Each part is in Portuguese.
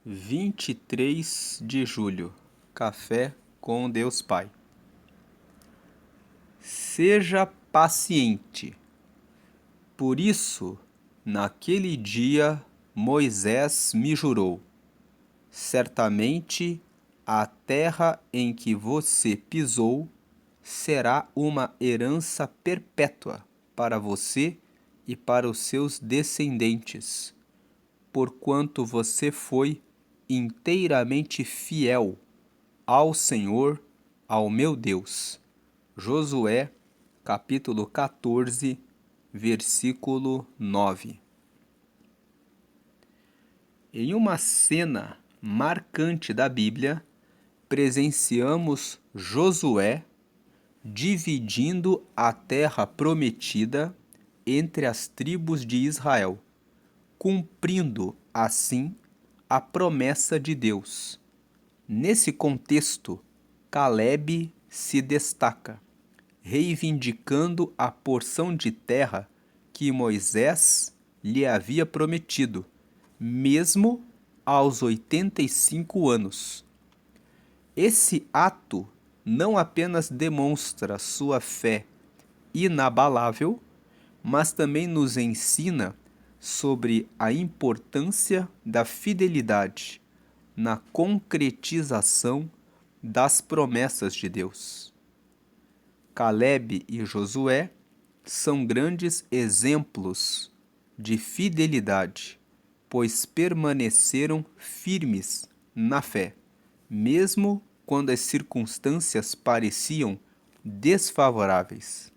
23 de julho, Café com Deus Pai. Seja paciente. Por isso, naquele dia, Moisés me jurou: certamente a terra em que você pisou será uma herança perpétua para você e para os seus descendentes, porquanto você foi inteiramente fiel ao Senhor, ao meu Deus. Josué, capítulo 14, versículo 9. Em uma cena marcante da Bíblia, presenciamos Josué dividindo a terra prometida entre as tribos de Israel, cumprindo, assim, a promessa de Deus. Nesse contexto, Caleb se destaca, reivindicando a porção de terra que Moisés lhe havia prometido, mesmo aos 85 anos. Esse ato não apenas demonstra sua fé inabalável, mas também nos ensina sobre a importância da fidelidade na concretização das promessas de Deus. Caleb e Josué são grandes exemplos de fidelidade, pois permaneceram firmes na fé, mesmo quando as circunstâncias pareciam desfavoráveis.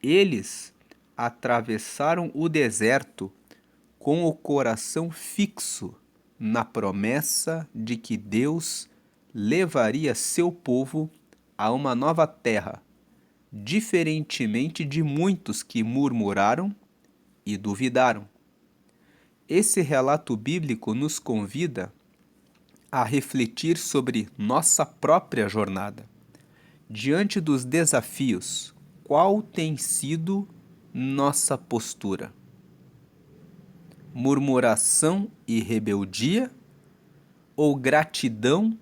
Eles atravessaram o deserto com o coração fixo na promessa de que Deus levaria seu povo a uma nova terra, diferentemente de muitos que murmuraram e duvidaram. Esse relato bíblico nos convida a refletir sobre nossa própria jornada. Diante dos desafios, qual tem sido nossa postura? Murmuração e rebeldia ou gratidão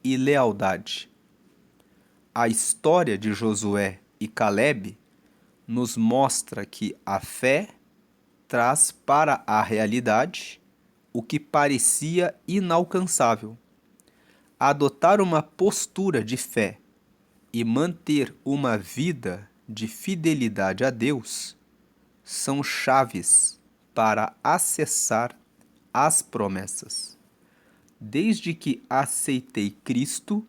e lealdade? A história de Josué e Caleb nos mostra que a fé traz para a realidade o que parecia inalcançável. Adotar uma postura de fé e manter uma vida de fidelidade a Deus são chaves para acessar as promessas. Desde que aceitei Cristo,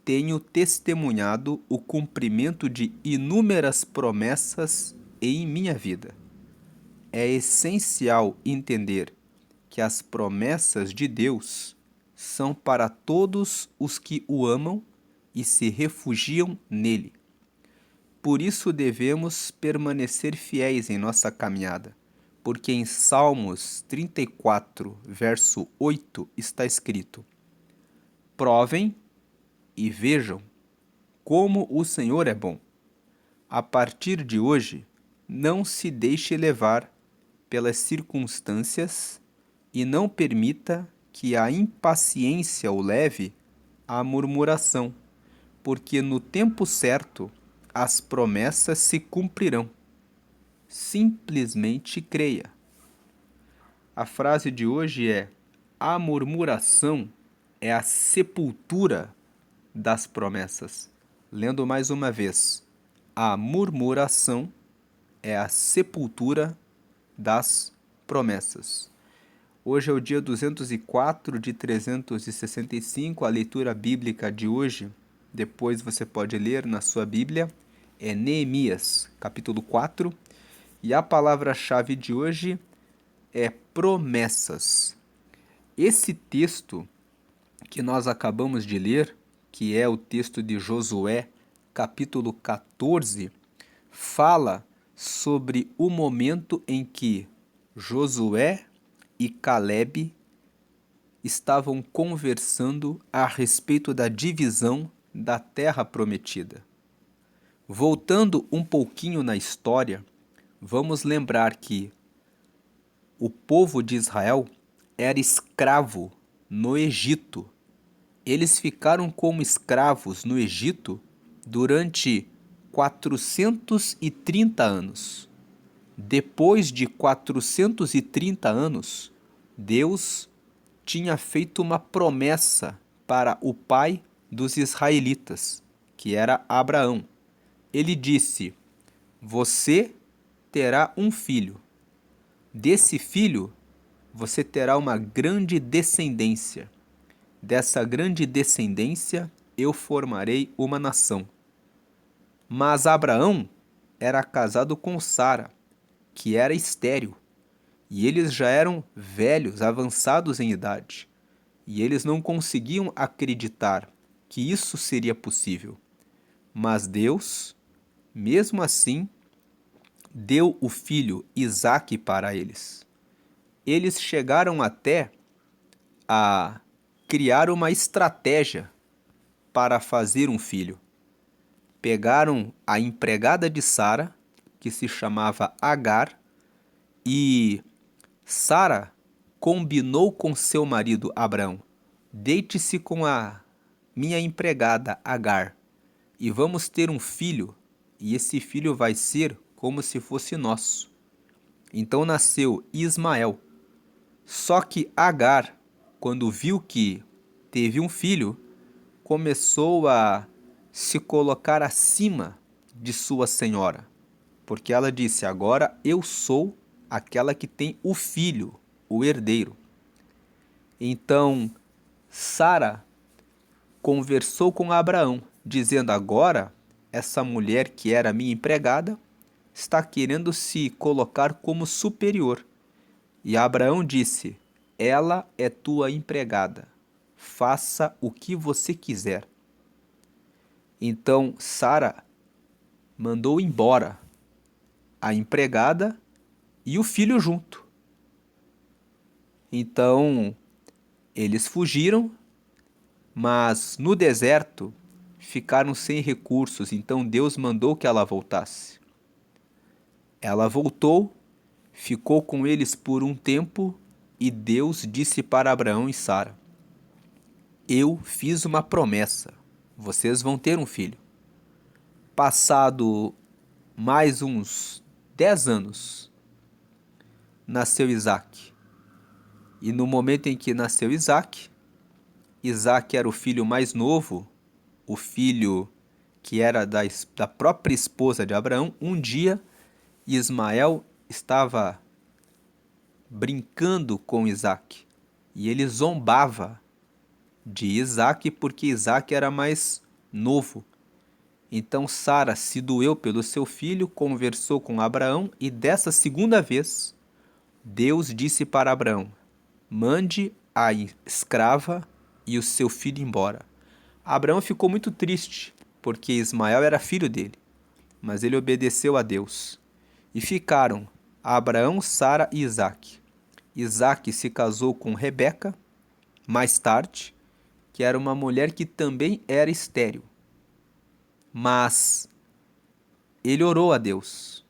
tenho testemunhado o cumprimento de inúmeras promessas em minha vida. É essencial entender que as promessas de Deus são para todos os que o amam e se refugiam nele. Por isso devemos permanecer fiéis em nossa caminhada, porque em Salmos 34, verso 8 está escrito: provem e vejam como o Senhor é bom. A partir de hoje, não se deixe levar pelas circunstâncias e não permita que a impaciência o leve à murmuração, porque no tempo certo as promessas se cumprirão. Simplesmente creia. A frase de hoje é: a murmuração é a sepultura das promessas. Lendo mais uma vez: a murmuração é a sepultura das promessas. Hoje é o dia 204 de 365, a leitura bíblica de hoje, depois você pode ler na sua Bíblia, é Neemias, capítulo 4, e a palavra-chave de hoje é promessas. Esse texto que nós acabamos de ler, que é o texto de Josué, capítulo 14, fala sobre o momento em que Josué e Caleb estavam conversando a respeito da divisão da terra prometida. Voltando um pouquinho na história, vamos lembrar que o povo de Israel era escravo no Egito. Eles ficaram como escravos no Egito durante 430 anos. Depois de 430 anos, Deus tinha feito uma promessa para o pai dos israelitas, que era Abraão. Ele disse: Você terá um filho. Desse filho, você terá uma grande descendência. Dessa grande descendência, eu formarei uma nação. Mas Abraão era casado com Sara, que era estéril, e eles já eram velhos, avançados em idade, e eles não conseguiam acreditar que isso seria possível. Mas Deus, mesmo assim, deu o filho Isaque para eles. Eles chegaram até a criar uma estratégia para fazer um filho. Pegaram a empregada de Sara, que se chamava Agar, e Sara combinou com seu marido Abrão: Deite-se com a minha empregada Agar, e vamos ter um filho, e esse filho vai ser como se fosse nosso. Então nasceu Ismael. Só que Agar, quando viu que teve um filho, começou a se colocar acima de sua senhora, porque ela disse: Agora eu sou aquela que tem o filho, o herdeiro. Então Sara conversou com Abraão, dizendo: Agora essa mulher que era minha empregada está querendo se colocar como superior. E Abraão disse: Ela é tua empregada, faça o que você quiser. Então Sara mandou embora a empregada e o filho junto. Então eles fugiram, mas no deserto ficaram sem recursos, então Deus mandou que ela voltasse. Ela voltou, ficou com eles por um tempo, e Deus disse para Abraão e Sara: Eu fiz uma promessa, vocês vão ter um filho. Passado mais uns 10 anos, nasceu Isaque. E no momento em que nasceu Isaque, Isaque era o filho mais novo, o filho que era da própria esposa de Abraão. Um dia, Ismael estava brincando com Isaque, e ele zombava de Isaque porque Isaque era mais novo. Então Sara se doeu pelo seu filho, conversou com Abraão, e dessa segunda vez Deus disse para Abraão: Mande a escrava e o seu filho embora. Abraão ficou muito triste, porque Ismael era filho dele, mas ele obedeceu a Deus. E ficaram Abraão, Sara e Isaque. Isaque se casou com Rebeca, mais tarde, que era uma mulher que também era estéril. Mas ele orou a Deus,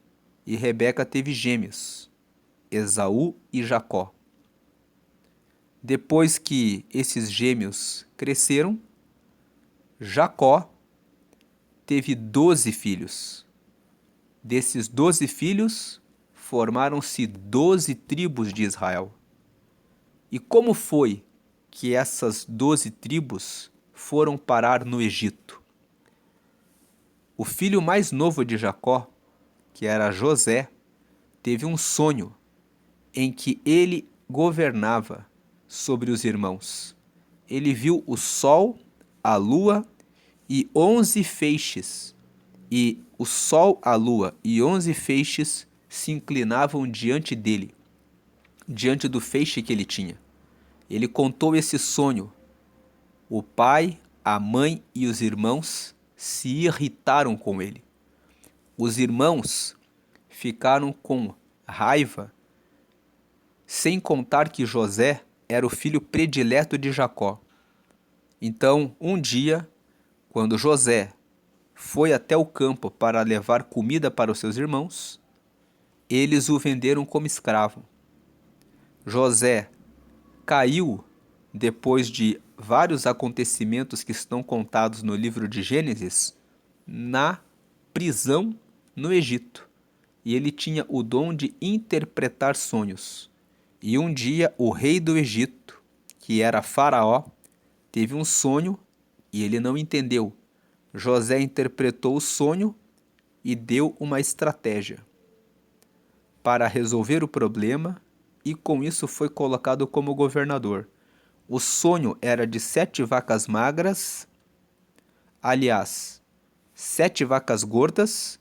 e Rebeca teve gêmeos, Esaú e Jacó. Depois que esses gêmeos cresceram, Jacó teve 12 filhos. Desses 12 filhos, formaram-se 12 tribos de Israel. E como foi que essas 12 tribos foram parar no Egito? O filho mais novo de Jacó, que era José, teve um sonho em que ele governava sobre os irmãos. Ele viu o sol, a lua e 11 feixes, e o sol, a lua e 11 feixes se inclinavam diante dele, diante do feixe que ele tinha. Ele contou esse sonho. O pai, a mãe e os irmãos se irritaram com ele. Os irmãos ficaram com raiva, sem contar que José era o filho predileto de Jacó. Então, um dia, quando José foi até o campo para levar comida para os seus irmãos, eles o venderam como escravo. José caiu depois de vários acontecimentos que estão contados no livro de Gênesis, na prisão no Egito. E ele tinha o dom de interpretar sonhos. E um dia o rei do Egito, que era Faraó, teve um sonho e ele não entendeu. José interpretou o sonho e deu uma estratégia para resolver o problema, e com isso foi colocado como governador. O sonho era de 7 vacas magras, aliás, 7 vacas gordas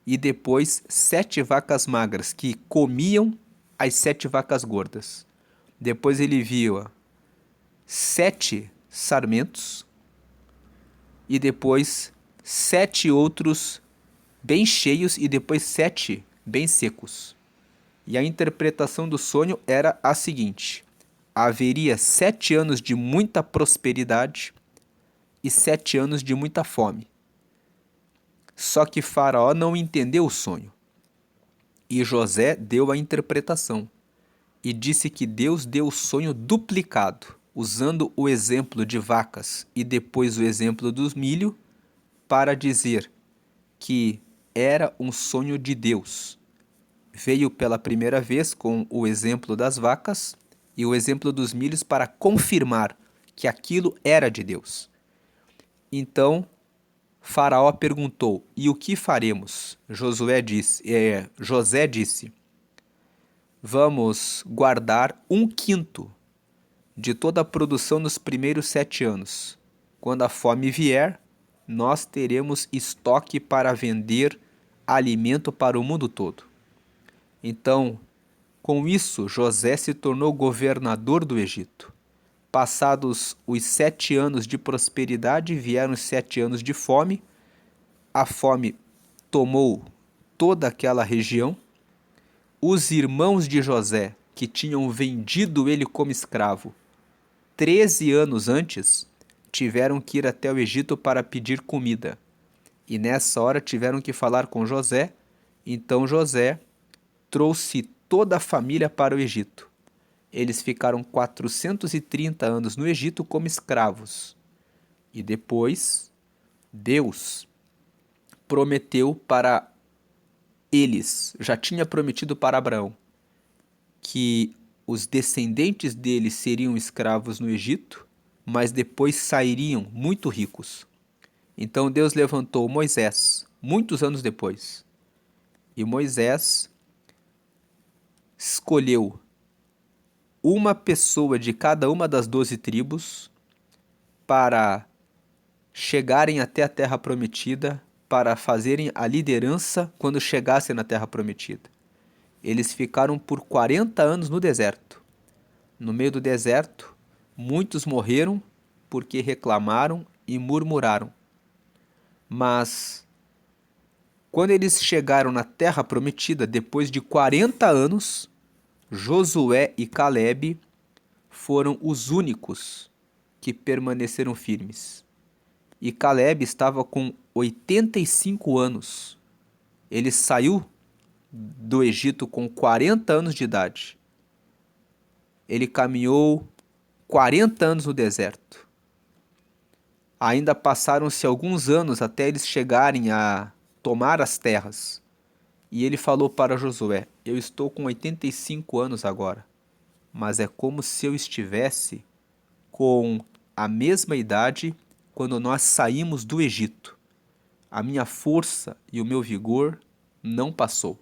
e depois 7 vacas magras que comiam as 7 vacas gordas. Depois ele viu 7 sarmentos e depois 7 outros bem cheios e depois 7 bem secos. E a interpretação do sonho era a seguinte: haveria 7 anos de muita prosperidade e 7 anos de muita fome. Só que Faraó não entendeu o sonho. E José deu a interpretação e disse que Deus deu o sonho duplicado, usando o exemplo de vacas e depois o exemplo dos milho, para dizer que era um sonho de Deus. Veio pela primeira vez com o exemplo das vacas e o exemplo dos milhos para confirmar que aquilo era de Deus. Então, Faraó perguntou: e o que faremos? José disse: vamos guardar 1/5 de toda a produção nos primeiros 7 anos. Quando a fome vier, nós teremos estoque para vender alimento para o mundo todo. Então, com isso, José se tornou governador do Egito. Passados os 7 anos de prosperidade, vieram os 7 anos de fome. A fome tomou toda aquela região. Os irmãos de José, que tinham vendido ele como escravo 13 anos antes, tiveram que ir até o Egito para pedir comida. E nessa hora tiveram que falar com José. Então José trouxe toda a família para o Egito. Eles ficaram 430 anos no Egito como escravos. E depois, Deus prometeu para eles, já tinha prometido para Abraão, que os descendentes deles seriam escravos no Egito, mas depois sairiam muito ricos. Então Deus levantou Moisés, muitos anos depois. E Moisés escolheu uma pessoa de cada uma das 12 tribos para chegarem até a Terra Prometida, para fazerem a liderança quando chegassem na Terra Prometida. Eles ficaram por 40 anos no deserto. No meio do deserto, muitos morreram porque reclamaram e murmuraram. Mas quando eles chegaram na Terra Prometida, depois de 40 anos, Josué e Calebe foram os únicos que permaneceram firmes. E Calebe estava com 85 anos. Ele saiu do Egito com 40 anos de idade. Ele caminhou 40 anos no deserto. Ainda passaram-se alguns anos até eles chegarem a tomar as terras. E ele falou para Josué: eu estou com 85 anos agora, mas é como se eu estivesse com a mesma idade quando nós saímos do Egito. A minha força e o meu vigor não passou.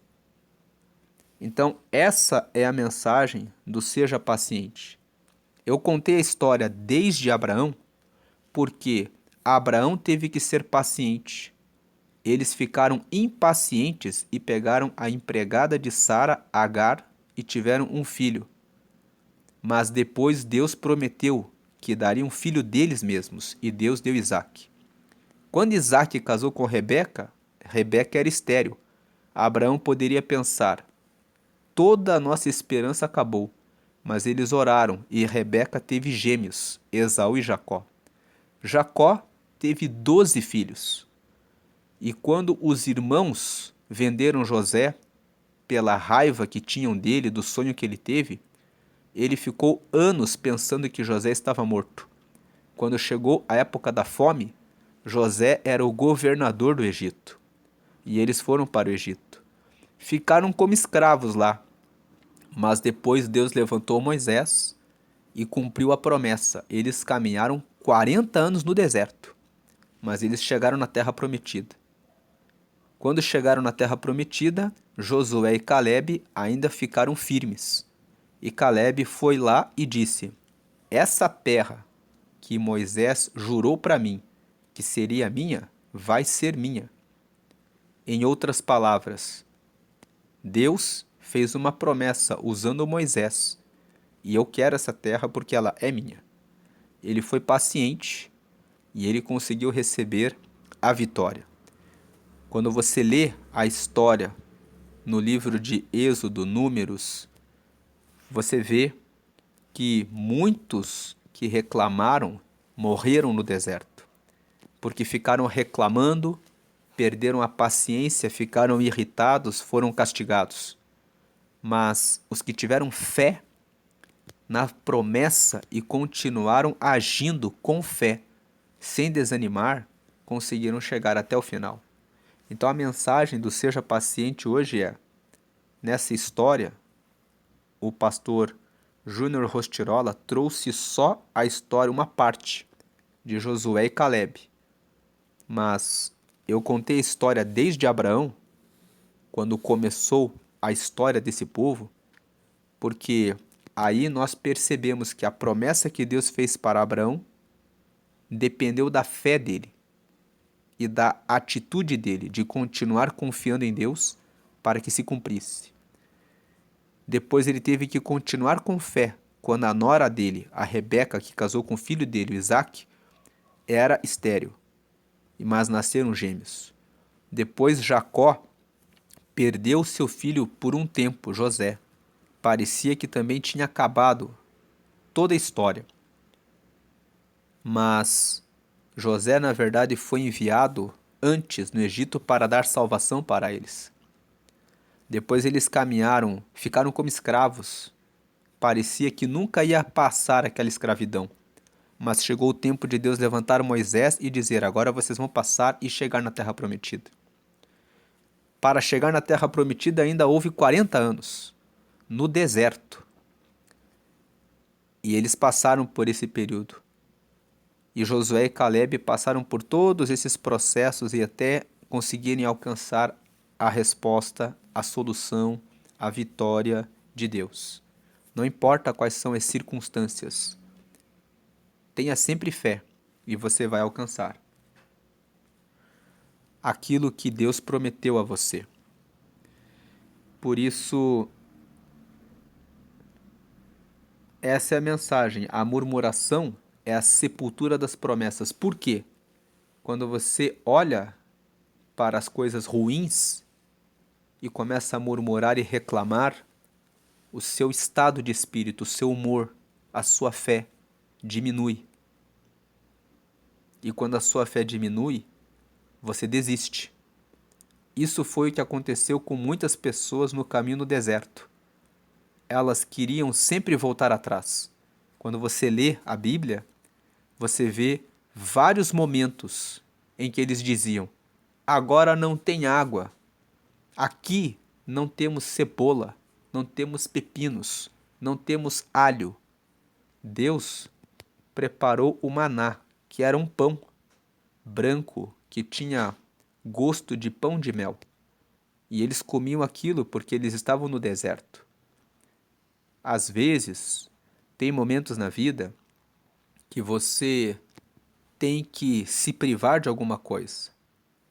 Então, essa é a mensagem do seja paciente. Eu contei a história desde Abraão, porque Abraão teve que ser paciente. Eles ficaram impacientes e pegaram a empregada de Sara, Agar, e tiveram um filho. Mas depois Deus prometeu que daria um filho deles mesmos, e Deus deu Isaque. Quando Isaque casou com Rebeca, Rebeca era estéril. Abraão poderia pensar: toda a nossa esperança acabou. Mas eles oraram e Rebeca teve gêmeos, Esaú e Jacó. Jacó teve 12 filhos. E quando os irmãos venderam José, pela raiva que tinham dele, do sonho que ele teve, ele ficou anos pensando que José estava morto. Quando chegou a época da fome, José era o governador do Egito. E eles foram para o Egito. Ficaram como escravos lá. Mas depois Deus levantou Moisés e cumpriu a promessa. Eles caminharam 40 anos no deserto, mas eles chegaram na terra prometida. Quando chegaram na terra prometida, Josué e Calebe ainda ficaram firmes. E Calebe foi lá e disse: essa terra que Moisés jurou para mim que seria minha, vai ser minha. Em outras palavras, Deus fez uma promessa usando Moisés, e eu quero essa terra porque ela é minha. Ele foi paciente e ele conseguiu receber a vitória. Quando você lê a história no livro de Êxodo, Números, você vê que muitos que reclamaram morreram no deserto, porque ficaram reclamando, perderam a paciência, ficaram irritados, foram castigados. Mas os que tiveram fé na promessa e continuaram agindo com fé, sem desanimar, conseguiram chegar até o final. Então a mensagem do Seja Paciente hoje é: nessa história, o pastor Júnior Rostirola trouxe só a história, uma parte, de Josué e Calebe. Mas eu contei a história desde Abraão, quando começou a história desse povo, porque aí nós percebemos que a promessa que Deus fez para Abraão dependeu da fé dele e da atitude dele de continuar confiando em Deus para que se cumprisse. Depois ele teve que continuar com fé quando a nora dele, a Rebeca, que casou com o filho dele, o Isaac, era estéril, mas nasceram gêmeos. Depois Jacó perdeu seu filho por um tempo, José. Parecia que também tinha acabado toda a história. Mas José, na verdade, foi enviado antes no Egito para dar salvação para eles. Depois eles caminharam, ficaram como escravos. Parecia que nunca ia passar aquela escravidão. Mas chegou o tempo de Deus levantar Moisés e dizer: agora vocês vão passar e chegar na terra prometida. Para chegar na terra prometida ainda houve 40 anos, no deserto. E eles passaram por esse período. E Josué e Calebe passaram por todos esses processos e até conseguirem alcançar a resposta, a solução, a vitória de Deus. Não importa quais são as circunstâncias, tenha sempre fé e você vai alcançar aquilo que Deus prometeu a você. Por isso, essa é a mensagem. A murmuração é a sepultura das promessas. Por quê? Quando você olha para as coisas ruins e começa a murmurar e reclamar, o seu estado de espírito, o seu humor, a sua fé diminui. E quando a sua fé diminui, você desiste. Isso foi o que aconteceu com muitas pessoas no caminho no deserto. Elas queriam sempre voltar atrás. Quando você lê a Bíblia, você vê vários momentos em que eles diziam: agora não tem água, aqui não temos cebola, não temos pepinos, não temos alho. Deus preparou o maná, que era um pão branco que tinha gosto de pão de mel. E eles comiam aquilo porque eles estavam no deserto. Às vezes, tem momentos na vida que você tem que se privar de alguma coisa,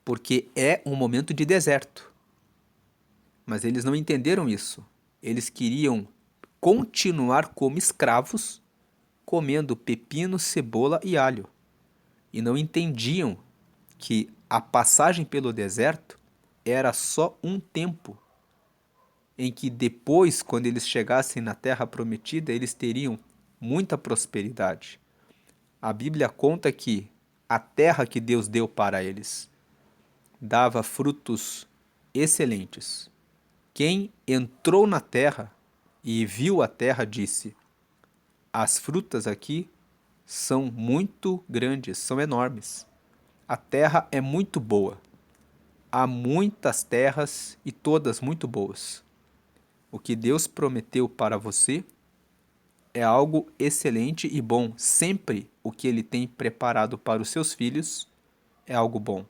porque é um momento de deserto. Mas eles não entenderam isso. Eles queriam continuar como escravos, comendo pepino, cebola e alho. E não entendiam que a passagem pelo deserto era só um tempo, em que depois, quando eles chegassem na terra prometida, eles teriam muita prosperidade. A Bíblia conta que a terra que Deus deu para eles dava frutos excelentes. Quem entrou na terra e viu a terra disse: As frutas aqui são muito grandes, são enormes. A terra é muito boa. Há muitas terras e todas muito boas. O que Deus prometeu para você é algo excelente e bom. Sempre o que Ele tem preparado para os seus filhos é algo bom.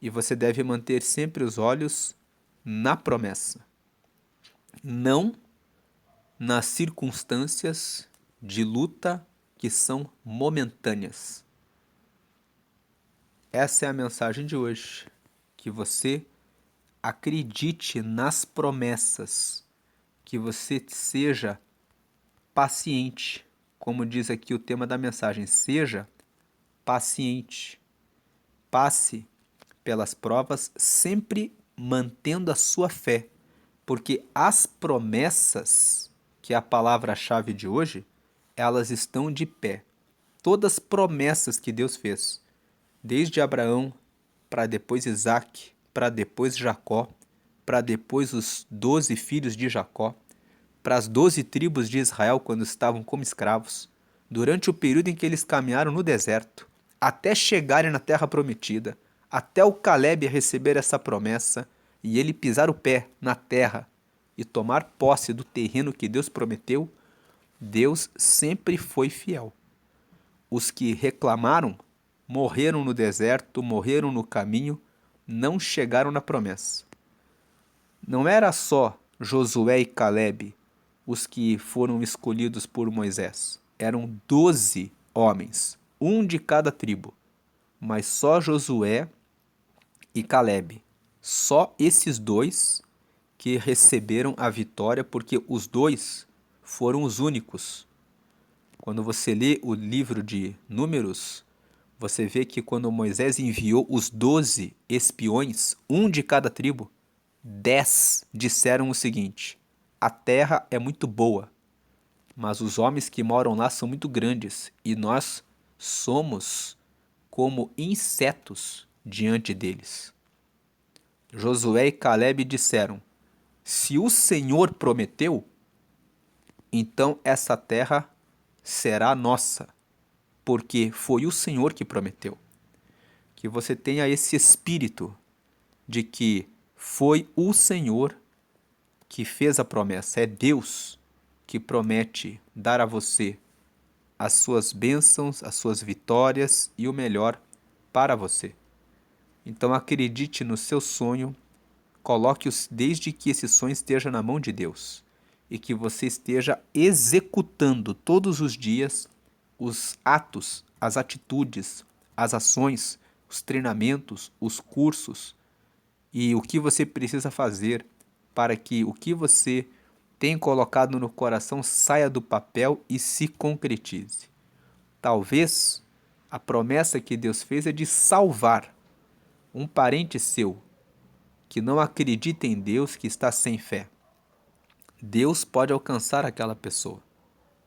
E você deve manter sempre os olhos na promessa, não nas circunstâncias de luta que são momentâneas. Essa é a mensagem de hoje. Que você acredite nas promessas, que você seja paciente. Como diz aqui o tema da mensagem, seja paciente. Passe pelas provas, sempre mantendo a sua fé, porque as promessas, que é a palavra-chave de hoje, elas estão de pé. Todas as promessas que Deus fez, desde Abraão, para depois Isaac, para depois Jacó, para depois os 12 filhos de Jacó, para as 12 tribos de Israel quando estavam como escravos, durante o período em que eles caminharam no deserto, até chegarem na terra prometida, até o Caleb receber essa promessa e ele pisar o pé na terra e tomar posse do terreno que Deus prometeu, Deus sempre foi fiel. Os que reclamaram morreram no deserto, morreram no caminho, não chegaram na promessa. Não era só Josué e Caleb os que foram escolhidos por Moisés. Eram 12 homens, um de cada tribo. Mas só Josué e Caleb, só esses dois que receberam a vitória, porque os dois foram os únicos. Quando você lê o livro de Números, você vê que quando Moisés enviou os 12 espiões, um de cada tribo, 10 disseram o seguinte: a terra é muito boa, mas os homens que moram lá são muito grandes e nós somos como insetos diante deles. Josué e Caleb disseram: se o Senhor prometeu, então essa terra será nossa, porque foi o Senhor que prometeu. Que você tenha esse espírito de que foi o Senhor que fez a promessa, é Deus que promete dar a você as suas bênçãos, as suas vitórias e o melhor para você. Então acredite no seu sonho, coloque-os desde que esse sonho esteja na mão de Deus e que você esteja executando todos os dias os atos, as atitudes, as ações, os treinamentos, os cursos e o que você precisa fazer para que o que você tem colocado no coração saia do papel e se concretize. Talvez a promessa que Deus fez é de salvar um parente seu que não acredita em Deus, que está sem fé. Deus pode alcançar aquela pessoa.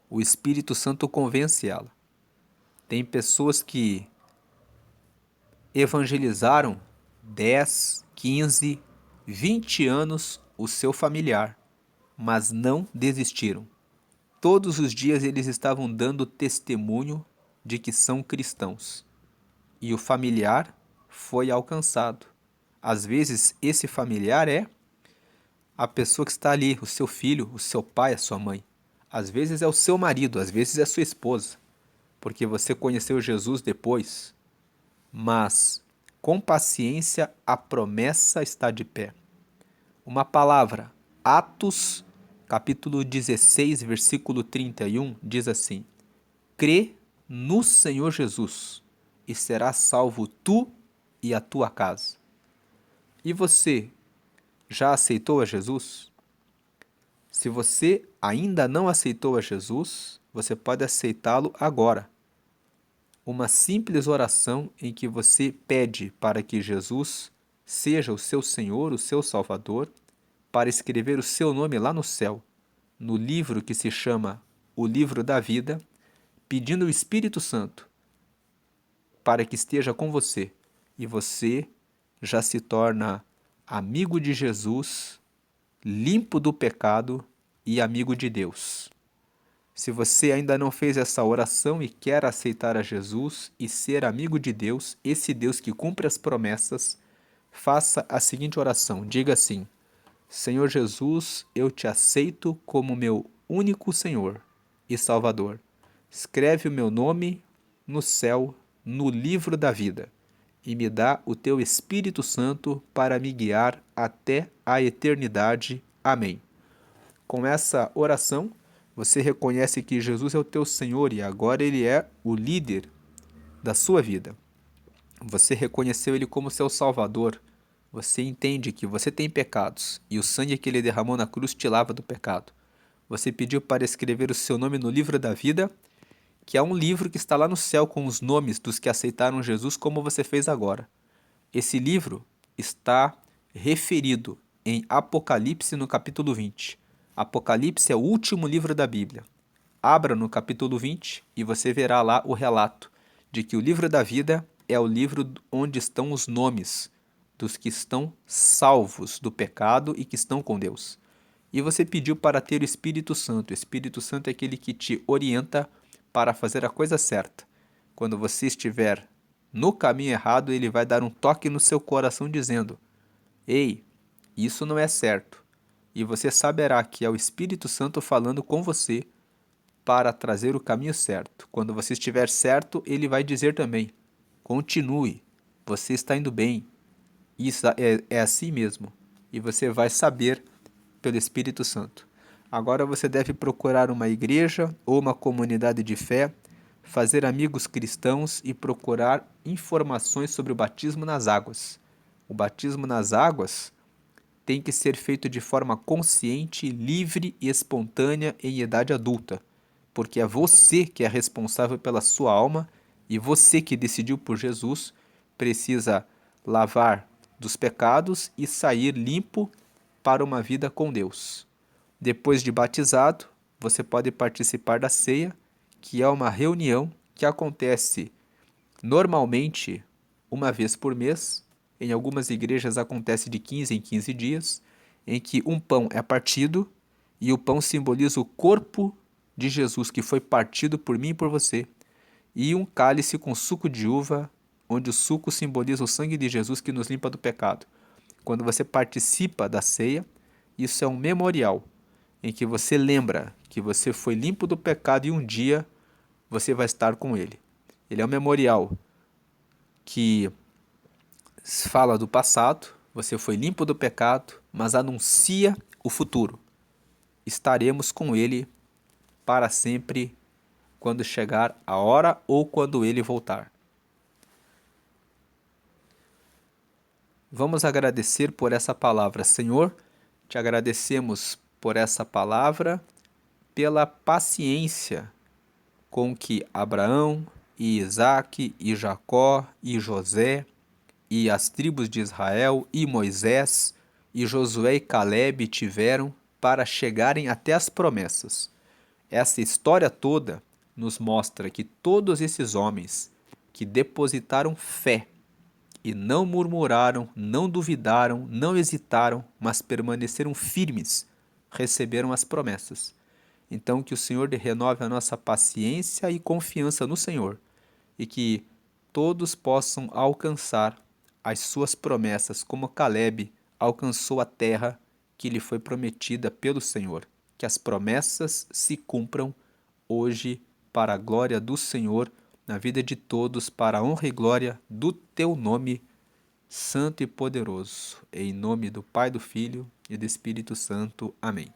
O Espírito Santo convence ela. Tem pessoas que evangelizaram 10, 15, 20 anos o seu familiar, mas não desistiram. Todos os dias eles estavam dando testemunho de que são cristãos. E o familiar foi alcançado. Às vezes, esse familiar é a pessoa que está ali, o seu filho, o seu pai, a sua mãe. Às vezes é o seu marido, às vezes é a sua esposa, porque você conheceu Jesus depois. Mas, com paciência, a promessa está de pé. Uma palavra, Atos, capítulo 16, versículo 31, diz assim: crê no Senhor Jesus e serás salvo tu e a tua casa. E você já aceitou a Jesus? Se você ainda não aceitou a Jesus, você pode aceitá-lo agora. Uma simples oração em que você pede para que Jesus seja o seu Senhor, o seu Salvador, para escrever o seu nome lá no céu, no livro que se chama O Livro da Vida, pedindo o Espírito Santo para que esteja com você e você já se torna amigo de Jesus, limpo do pecado e amigo de Deus. Se você ainda não fez essa oração e quer aceitar a Jesus e ser amigo de Deus, esse Deus que cumpre as promessas, faça a seguinte oração. Diga assim: Senhor Jesus, eu te aceito como meu único Senhor e Salvador. Escreve o meu nome no céu, no livro da vida, e me dá o teu Espírito Santo para me guiar até a eternidade. Amém. Com essa oração, você reconhece que Jesus é o teu Senhor e agora Ele é o líder da sua vida. Você reconheceu Ele como seu Salvador. Você entende que você tem pecados e o sangue que Ele derramou na cruz te lava do pecado. Você pediu para escrever o seu nome no livro da vida, que é um livro que está lá no céu com os nomes dos que aceitaram Jesus, como você fez agora. Esse livro está referido em Apocalipse no capítulo 20. Apocalipse é o último livro da Bíblia. Abra no capítulo 20 e você verá lá o relato de que o livro da vida é o livro onde estão os nomes dos que estão salvos do pecado e que estão com Deus. E você pediu para ter o Espírito Santo. O Espírito Santo é aquele que te orienta para fazer a coisa certa. Quando você estiver no caminho errado, ele vai dar um toque no seu coração dizendo: Ei, isso não é certo. E você saberá que é o Espírito Santo falando com você para trazer o caminho certo. Quando você estiver certo, ele vai dizer também: Continue, você está indo bem. Isso é assim mesmo. E você vai saber pelo Espírito Santo. Agora você deve procurar uma igreja ou uma comunidade de fé, fazer amigos cristãos e procurar informações sobre o batismo nas águas. O batismo nas águas tem que ser feito de forma consciente, livre e espontânea em idade adulta, porque é você que é responsável pela sua alma e você que decidiu por Jesus precisa lavar dos pecados e sair limpo para uma vida com Deus. Depois de batizado, você pode participar da ceia, que é uma reunião que acontece normalmente uma vez por mês. Em algumas igrejas acontece de 15 em 15 dias, em que um pão é partido e o pão simboliza o corpo de Jesus que foi partido por mim e por você, e um cálice com suco de uva, onde o suco simboliza o sangue de Jesus que nos limpa do pecado. Quando você participa da ceia, isso é um memorial em que você lembra que você foi limpo do pecado e um dia você vai estar com ele. Ele é um memorial que fala do passado, você foi limpo do pecado, mas anuncia o futuro. Estaremos com ele para sempre quando chegar a hora ou quando ele voltar. Vamos agradecer por essa palavra, Senhor. Te agradecemos por essa palavra, pela paciência com que Abraão e Isaque e Jacó e José e as tribos de Israel e Moisés e Josué e Calebe tiveram para chegarem até as promessas. Essa história toda nos mostra que todos esses homens que depositaram fé e não murmuraram, não duvidaram, não hesitaram, mas permaneceram firmes, receberam as promessas. Então, que o Senhor renove a nossa paciência e confiança no Senhor, e que todos possam alcançar as suas promessas, como Caleb alcançou a terra que lhe foi prometida pelo Senhor. Que as promessas se cumpram hoje para a glória do Senhor, na vida de todos, para a honra e glória do teu nome, santo e poderoso. Em nome do Pai, do Filho e do Espírito Santo. Amém.